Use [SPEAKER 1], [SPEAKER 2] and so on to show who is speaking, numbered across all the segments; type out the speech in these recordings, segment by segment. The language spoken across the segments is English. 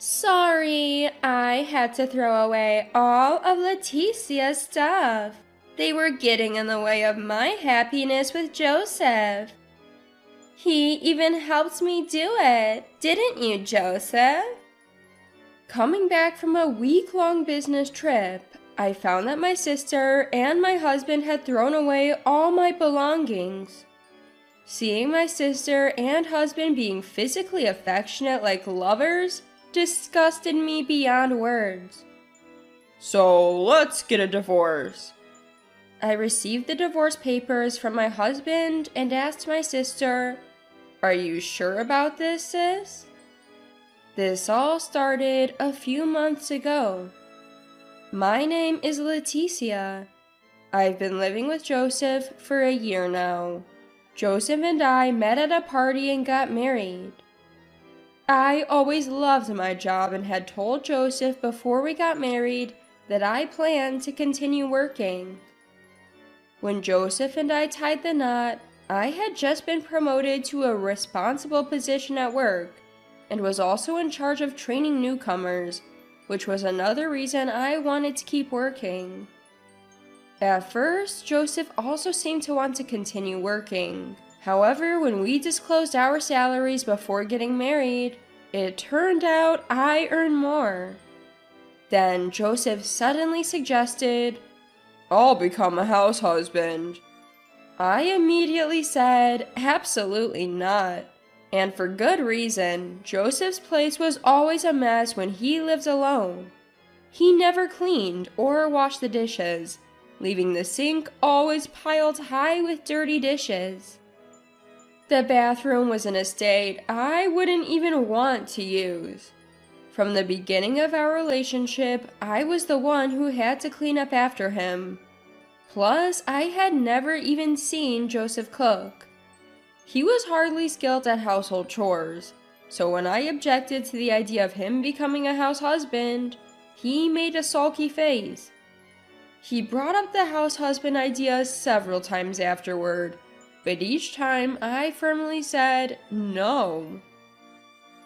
[SPEAKER 1] Sorry, I had to throw away all of Leticia's stuff. They were getting in the way of my happiness with Joseph. He even helped me do it, didn't you, Joseph? Coming back from a week-long business trip, I found that my sister and my husband had thrown away all my belongings. Seeing my sister and husband being physically affectionate like lovers disgusted me beyond words.
[SPEAKER 2] So let's get a divorce.
[SPEAKER 1] I received the divorce papers from my husband and asked my sister, "Are you sure about this, sis?" This all started a few months ago. My name is Leticia. I've been living with Joseph for a year now. Joseph and I met at a party and got married. I always loved my job and had told Joseph before we got married that I planned to continue working. When Joseph and I tied the knot, I had just been promoted to a responsible position at work and was also in charge of training newcomers, which was another reason I wanted to keep working. At first, Joseph also seemed to want to continue working. However, when we disclosed our salaries before getting married, it turned out I earned more. Then Joseph suddenly suggested,
[SPEAKER 2] I'll become a house husband.
[SPEAKER 1] I immediately said, absolutely not. And for good reason. Joseph's place was always a mess when he lived alone. He never cleaned or washed the dishes, leaving the sink always piled high with dirty dishes. The bathroom was in a state I wouldn't even want to use. From the beginning of our relationship, I was the one who had to clean up after him. Plus, I had never even seen Joseph cook. He was hardly skilled at household chores, so when I objected to the idea of him becoming a house husband, he made a sulky face. He brought up the house husband idea several times afterward, but each time I firmly said no.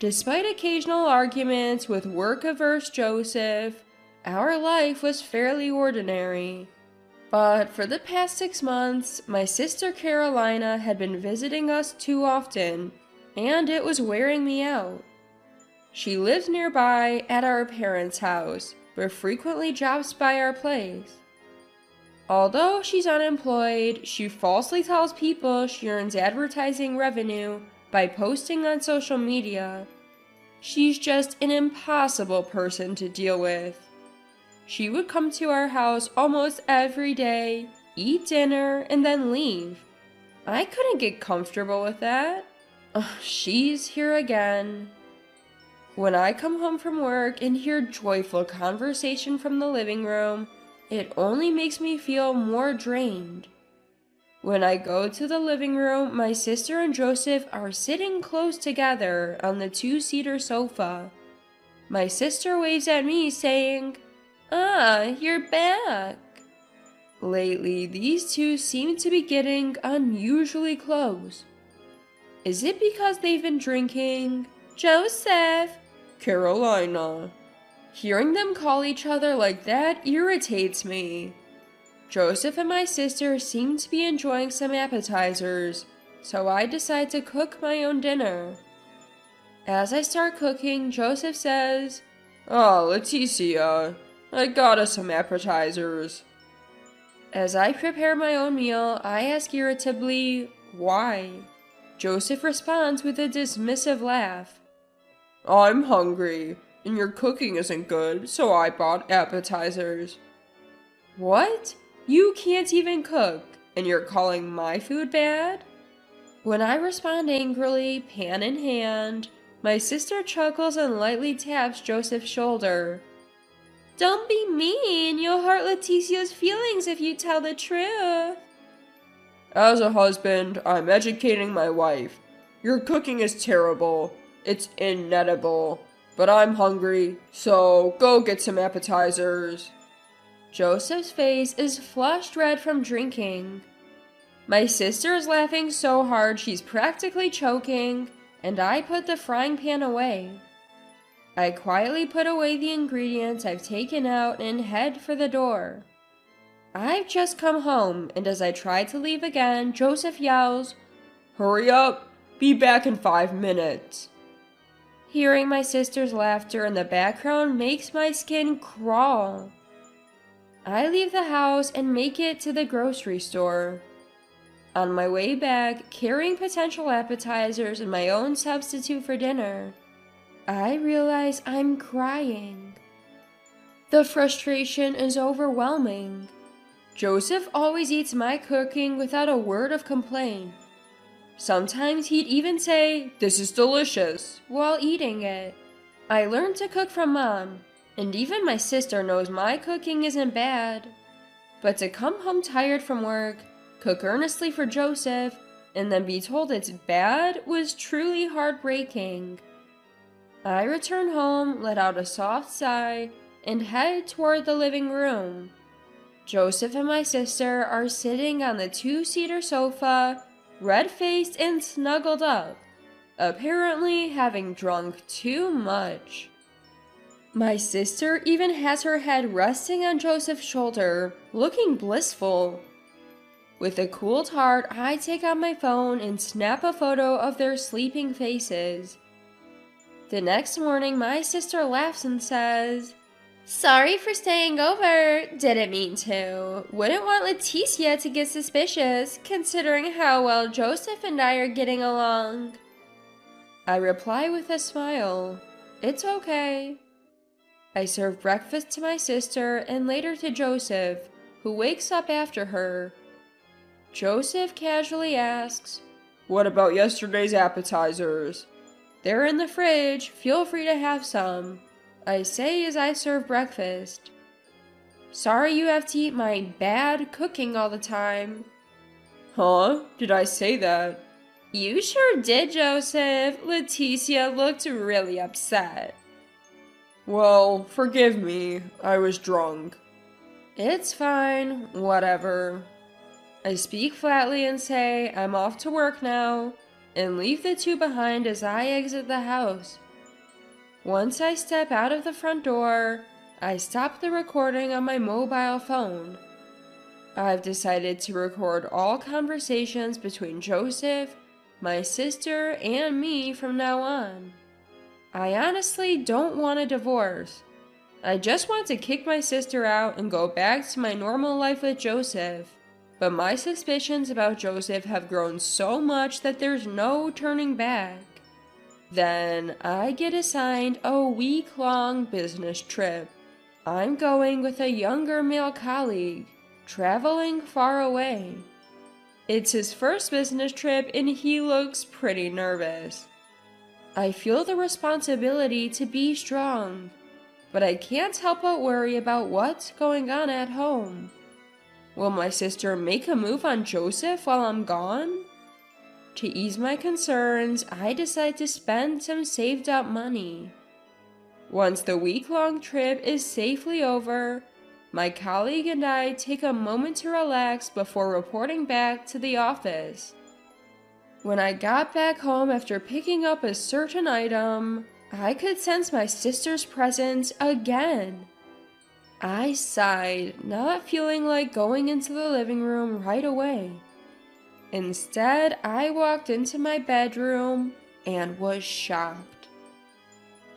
[SPEAKER 1] Despite occasional arguments with work-averse Joseph, our life was fairly ordinary. But for the past 6 months, my sister Carolina had been visiting us too often, and it was wearing me out. She lives nearby at our parents' house, but frequently drops by our place. Although she's unemployed, she falsely tells people she earns advertising revenue by posting on social media. She's just an impossible person to deal with. She would come to our house almost every day, eat dinner, and then leave. I couldn't get comfortable with that. She's here again. When I come home from work and hear joyful conversation from the living room, it only makes me feel more drained. When I go to the living room, my sister and Joseph are sitting close together on the 2-seater sofa. My sister waves at me saying, "You're back." Lately, these two seem to be getting unusually close. Is it because they've been drinking? Joseph!
[SPEAKER 2] Carolina.
[SPEAKER 1] Hearing them call each other like that irritates me. Joseph and my sister seem to be enjoying some appetizers, so I decide to cook my own dinner. As I start cooking, Joseph says,
[SPEAKER 2] Leticia, I got us some appetizers.
[SPEAKER 1] As I prepare my own meal, I ask irritably, why? Joseph responds with a dismissive laugh.
[SPEAKER 2] I'm hungry, and your cooking isn't good, so I bought appetizers.
[SPEAKER 1] What? You can't even cook, and you're calling my food bad? When I respond angrily, pan in hand, my sister chuckles and lightly taps Joseph's shoulder. Don't be mean, you'll hurt Leticia's feelings if you tell the truth.
[SPEAKER 2] As a husband, I'm educating my wife. Your cooking is terrible. It's inedible. But I'm hungry, so go get some appetizers.
[SPEAKER 1] Joseph's face is flushed red from drinking. My sister is laughing so hard she's practically choking, and I put the frying pan away. I quietly put away the ingredients I've taken out and head for the door. I've just come home, and as I try to leave again, Joseph yells,
[SPEAKER 2] "Hurry up! Be back in 5 minutes."
[SPEAKER 1] Hearing my sister's laughter in the background makes my skin crawl. I leave the house and make it to the grocery store. On my way back, carrying potential appetizers and my own substitute for dinner, I realize I'm crying. The frustration is overwhelming. Joseph always eats my cooking without a word of complaint. Sometimes he'd even say,
[SPEAKER 2] "This is delicious,"
[SPEAKER 1] while eating it. I learned to cook from Mom, and even my sister knows my cooking isn't bad. But to come home tired from work, cook earnestly for Joseph, and then be told it's bad was truly heartbreaking. I return home, let out a soft sigh, and head toward the living room. Joseph and my sister are sitting on the 2-seater sofa, red-faced and snuggled up, apparently having drunk too much. My sister even has her head resting on Joseph's shoulder, looking blissful. With a cooled heart, I take out my phone and snap a photo of their sleeping faces. The next morning, my sister laughs and says, "Sorry for staying over. Didn't mean to. Wouldn't want Leticia to get suspicious, considering how well Joseph and I are getting along." I reply with a smile. It's okay. I serve breakfast to my sister and later to Joseph, who wakes up after her. Joseph casually asks,
[SPEAKER 2] "What about yesterday's appetizers?"
[SPEAKER 1] "They're in the fridge. Feel free to have some," I say as I serve breakfast. "Sorry you have to eat my bad cooking all the time."
[SPEAKER 2] "Huh? Did I say that?"
[SPEAKER 1] "You sure did, Joseph. Leticia looked really upset."
[SPEAKER 2] "Well, forgive me. I was drunk."
[SPEAKER 1] "It's fine. Whatever." I speak flatly and say I'm off to work now, and leave the two behind as I exit the house. Once I step out of the front door, I stop the recording on my mobile phone. I've decided to record all conversations between Joseph, my sister, and me from now on. I honestly don't want a divorce. I just want to kick my sister out and go back to my normal life with Joseph. But my suspicions about Joseph have grown so much that there's no turning back. Then I get assigned a week-long business trip. I'm going with a younger male colleague, traveling far away. It's his first business trip and he looks pretty nervous. I feel the responsibility to be strong, but I can't help but worry about what's going on at home. Will my sister make a move on Joseph while I'm gone? To ease my concerns, I decide to spend some saved up money. Once the week-long trip is safely over, my colleague and I take a moment to relax before reporting back to the office. When I got back home after picking up a certain item, I could sense my sister's presence again. I sighed, not feeling like going into the living room right away. Instead, I walked into my bedroom and was shocked.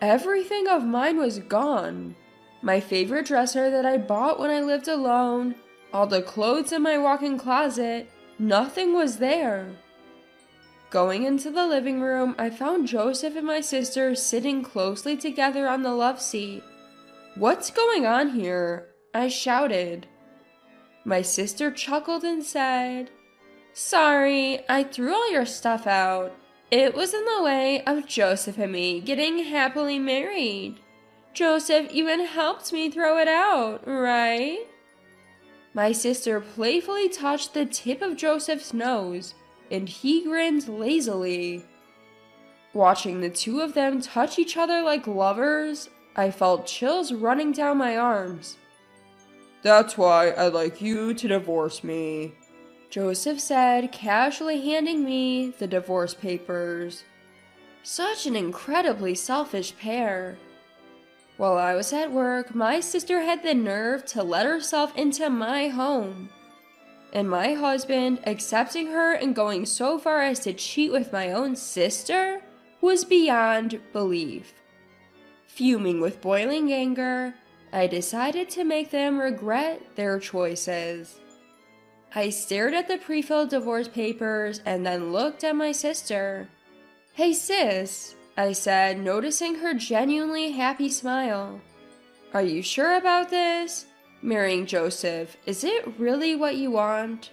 [SPEAKER 1] Everything of mine was gone. My favorite dresser that I bought when I lived alone, all the clothes in my walk-in closet, nothing was there. Going into the living room, I found Joseph and my sister sitting closely together on the love seat. "What's going on here?" I shouted. My sister chuckled and said, "Sorry, I threw all your stuff out. It was in the way of Joseph and me getting happily married. Joseph even helped me throw it out, right?" My sister playfully touched the tip of Joseph's nose, and he grinned lazily. Watching the two of them touch each other like lovers, I felt chills running down my arms.
[SPEAKER 2] "That's why I'd like you to divorce me,"
[SPEAKER 1] Joseph said, casually handing me the divorce papers. Such an incredibly selfish pair. While I was at work, my sister had the nerve to let herself into my home. And my husband accepting her and going so far as to cheat with my own sister was beyond belief. Fuming with boiling anger, I decided to make them regret their choices. I stared at the pre-filled divorce papers and then looked at my sister. "Hey sis," I said, noticing her genuinely happy smile. "Are you sure about this? Marrying Joseph, is it really what you want?"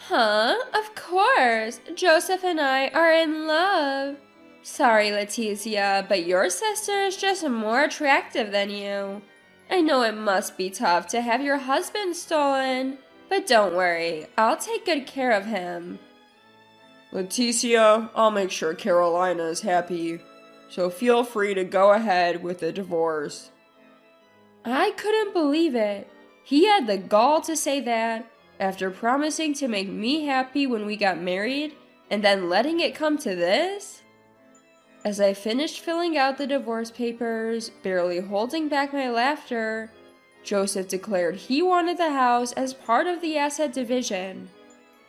[SPEAKER 1] "Huh? Of course! Joseph and I are in love. Sorry, Leticia, but your sister is just more attractive than you. I know it must be tough to have your husband stolen, but don't worry, I'll take good care of him."
[SPEAKER 2] "Leticia, I'll make sure Carolina is happy, so feel free to go ahead with the divorce."
[SPEAKER 1] I couldn't believe it. He had the gall to say that after promising to make me happy when we got married and then letting it come to this? As I finished filling out the divorce papers, barely holding back my laughter, Joseph declared he wanted the house as part of the asset division.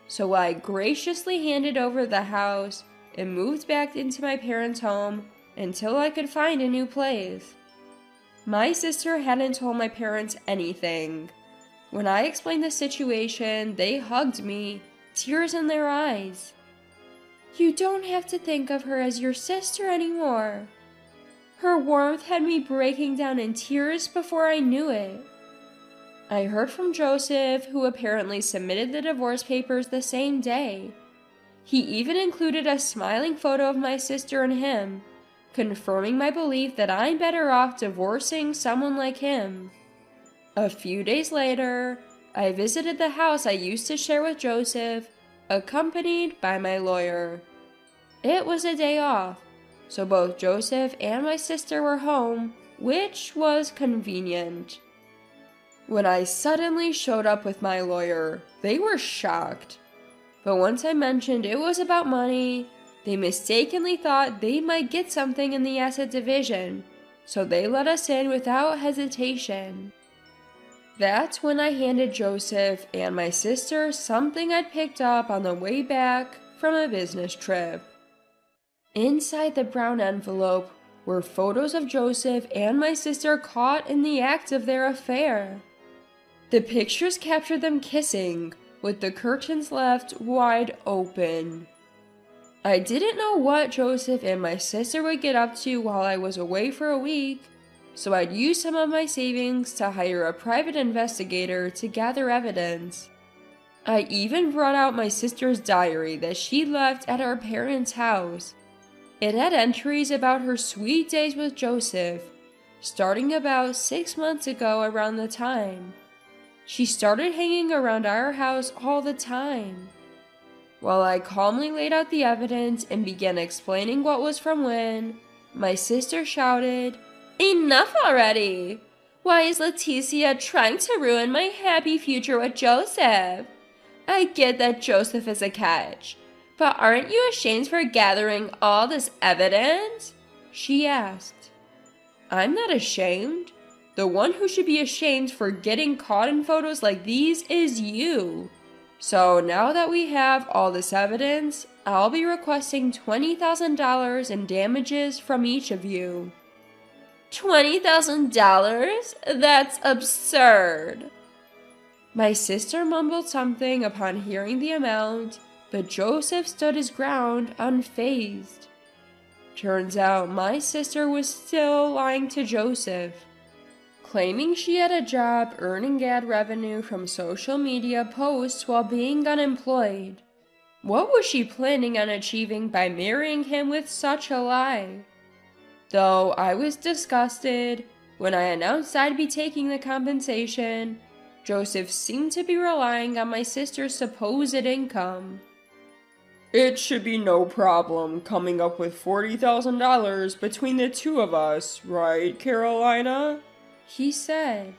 [SPEAKER 1] So I graciously handed over the house and moved back into my parents' home until I could find a new place. My sister hadn't told my parents anything. When I explained the situation, they hugged me, tears in their eyes. "You don't have to think of her as your sister anymore." Her warmth had me breaking down in tears before I knew it. I heard from Joseph, who apparently submitted the divorce papers the same day. He even included a smiling photo of my sister and him, confirming my belief that I'm better off divorcing someone like him. A few days later, I visited the house I used to share with Joseph, accompanied by my lawyer. It was a day off, so both Joseph and my sister were home, which was convenient. When I suddenly showed up with my lawyer, they were shocked. But once I mentioned it was about money, they mistakenly thought they might get something in the asset division, so they let us in without hesitation. That's when I handed Joseph and my sister something I'd picked up on the way back from a business trip. Inside the brown envelope were photos of Joseph and my sister caught in the act of their affair. The pictures captured them kissing, with the curtains left wide open. I didn't know what Joseph and my sister would get up to while I was away for a week, so I'd use some of my savings to hire a private investigator to gather evidence. I even brought out my sister's diary that she left at our parents' house. It had entries about her sweet days with Joseph, starting about 6 months ago around the time. She started hanging around our house all the time. While I calmly laid out the evidence and began explaining what was from when, my sister shouted, "Enough already! Why is Leticia trying to ruin my happy future with Joseph? I get that Joseph is a catch, but aren't you ashamed for gathering all this evidence?" she asked. "I'm not ashamed. The one who should be ashamed for getting caught in photos like these is you. So now that we have all this evidence, I'll be requesting $20,000 in damages from each of you." $20,000? That's absurd. My sister mumbled something upon hearing the amount, but Joseph stood his ground unfazed. Turns out my sister was still lying to Joseph, claiming she had a job earning ad revenue from social media posts while being unemployed. What was she planning on achieving by marrying him with such a lie? Though I was disgusted, when I announced I'd be taking the compensation, Joseph seemed to be relying on my sister's supposed income.
[SPEAKER 2] "It should be no problem coming up with $40,000 between the two of us, right, Carolina?"
[SPEAKER 1] he said.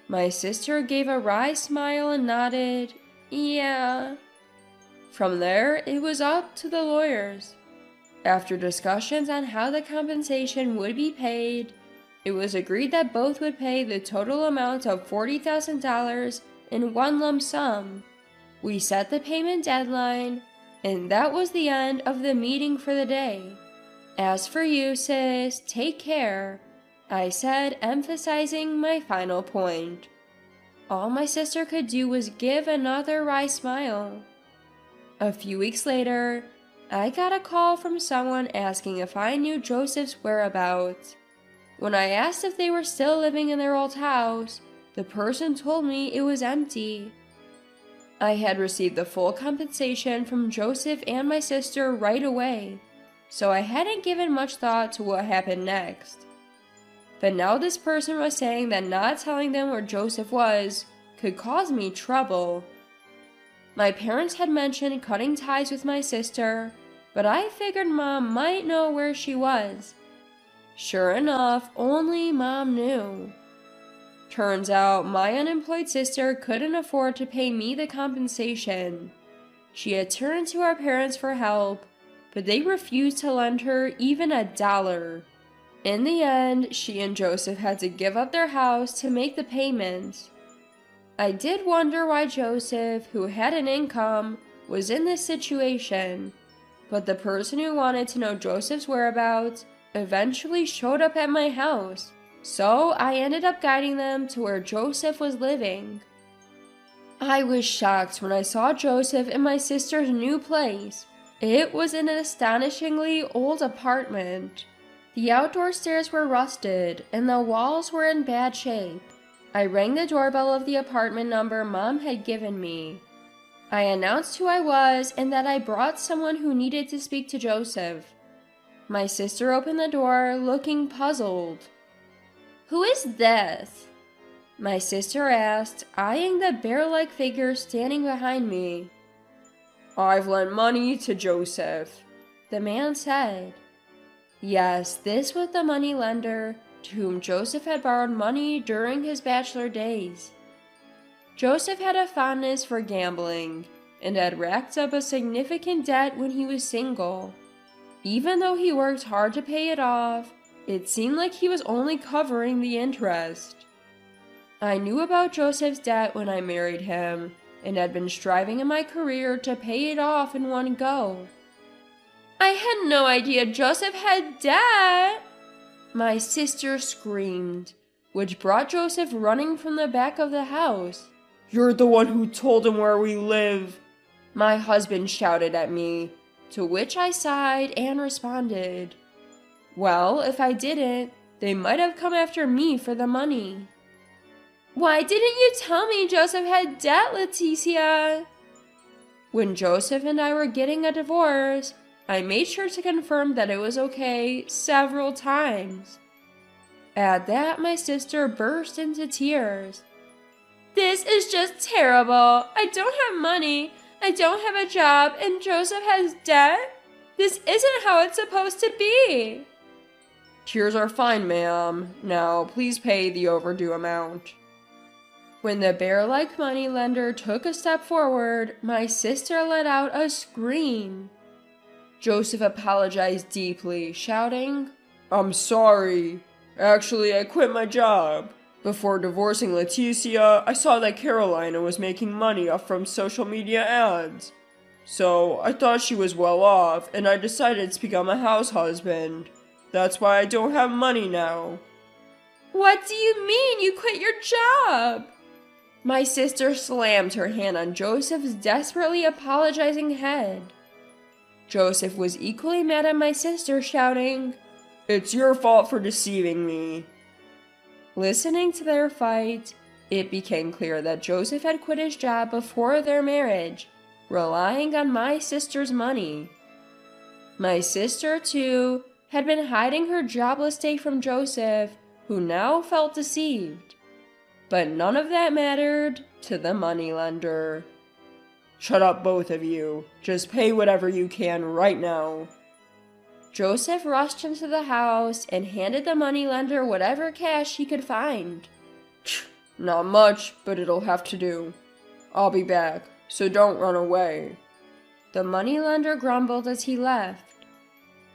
[SPEAKER 1] My sister gave a wry smile and nodded, "Yeah." From there, it was up to the lawyers. After discussions on how the compensation would be paid, It was agreed that both would pay the total amount of $40,000 in one lump sum. We set the payment deadline, and that was the end of the meeting for the day. As for you, sis, take care, I said, emphasizing my final point. All my sister could do was give another wry smile. A few weeks later, I got a call from someone asking if I knew Joseph's whereabouts. When I asked if they were still living in their old house, the person told me it was empty. I had received the full compensation from Joseph and my sister right away, so I hadn't given much thought to what happened next. But now this person was saying that not telling them where Joseph was could cause me trouble. My parents had mentioned cutting ties with my sister, but I figured Mom might know where she was. Sure enough, only Mom knew. Turns out my unemployed sister couldn't afford to pay me the compensation. She had turned to our parents for help, but they refused to lend her even $1. In the end, she and Joseph had to give up their house to make the payments. I did wonder why Joseph, who had an income, was in this situation, but the person who wanted to know Joseph's whereabouts eventually showed up at my house, so I ended up guiding them to where Joseph was living. I was shocked when I saw Joseph in my sister's new place. It was an astonishingly old apartment. The outdoor stairs were rusted, and the walls were in bad shape. I rang the doorbell of the apartment number Mom had given me. I announced who I was and that I brought someone who needed to speak to Joseph. My sister opened the door, looking puzzled. "Who is this?" my sister asked, eyeing the bear-like figure standing behind me.
[SPEAKER 2] "I've lent money to Joseph,"
[SPEAKER 1] the man said. Yes, this was the money lender to whom Joseph had borrowed money during his bachelor days. Joseph had a fondness for gambling and had racked up a significant debt when he was single. Even though he worked hard to pay it off, it seemed like he was only covering the interest. I knew about Joseph's debt when I married him and had been striving in my career to pay it off in one go. "I had no idea Joseph had debt!" my sister screamed, which brought Joseph running from the back of the house.
[SPEAKER 2] "You're the one who told him where we live,"
[SPEAKER 1] my husband shouted at me, to which I sighed and responded, "Well, if I didn't, they might have come after me for the money." "Why didn't you tell me Joseph had debt, Leticia?" When Joseph and I were getting a divorce, I made sure to confirm that it was okay several times. At that, my sister burst into tears. "This is just terrible. I don't have money. I don't have a job, and Joseph has debt? This isn't how it's supposed to be."
[SPEAKER 2] "Tears are fine, ma'am. Now, please pay the overdue amount."
[SPEAKER 1] When the bear-like moneylender took a step forward, my sister let out a scream. Joseph apologized deeply, shouting,
[SPEAKER 2] "I'm sorry. Actually, I quit my job. Before divorcing Leticia, I saw that Carolina was making money off from social media ads. So I thought she was well off, and I decided to become a house husband. That's why I don't have money now."
[SPEAKER 1] "What do you mean you quit your job?" My sister slammed her hand on Joseph's desperately apologizing head. Joseph was equally mad at my sister, shouting,
[SPEAKER 2] "It's your fault for deceiving me."
[SPEAKER 1] Listening to their fight, it became clear that Joseph had quit his job before their marriage, relying on my sister's money. My sister, too, had been hiding her jobless state from Joseph, who now felt deceived. But none of that mattered to the moneylender.
[SPEAKER 2] "Shut up, both of you. Just pay whatever you can right now."
[SPEAKER 1] Joseph rushed into the house and handed the moneylender whatever cash he could find.
[SPEAKER 2] "Not much, but it'll have to do. I'll be back, so don't run away."
[SPEAKER 1] The moneylender grumbled as he left.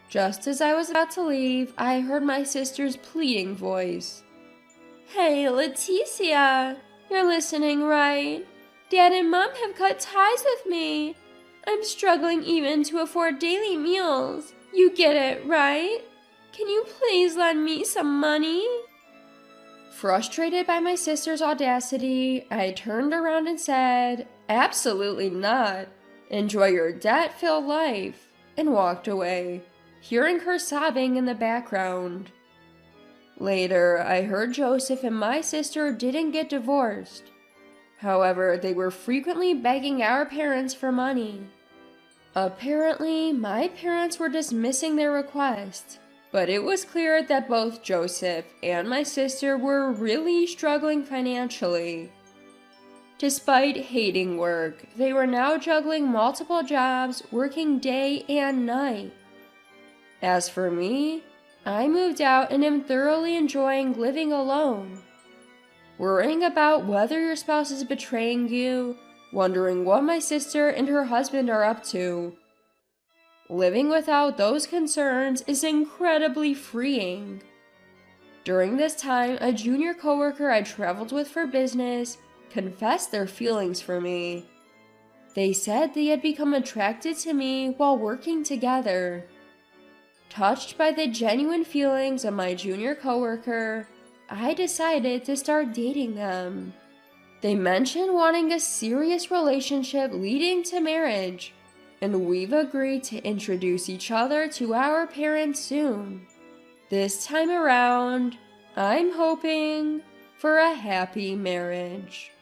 [SPEAKER 1] Just as I was about to leave, I heard my sister's pleading voice. Hey, Leticia, you're listening, right? Dad and Mom have cut ties with me. I'm struggling even to afford daily meals. You get it, right? Can you please lend me some money? Frustrated by my sister's audacity, I turned around and said, Absolutely not. Enjoy your debt-filled life, and walked away, hearing her sobbing in the background. Later, I heard Joseph and my sister didn't get divorced. However, they were frequently begging our parents for money. Apparently, my parents were dismissing their request, but it was clear that both Joseph and my sister were really struggling financially. Despite hating work, they were now juggling multiple jobs, working day and night. As for me, I moved out and am thoroughly enjoying living alone. Worrying about whether your spouse is betraying you, wondering what my sister and her husband are up to. Living without those concerns is incredibly freeing. During this time, a junior coworker I traveled with for business confessed their feelings for me. They said they had become attracted to me while working together. Touched by the genuine feelings of my junior coworker, I decided to start dating them. They mentioned wanting a serious relationship leading to marriage, and we've agreed to introduce each other to our parents soon. This time around, I'm hoping for a happy marriage.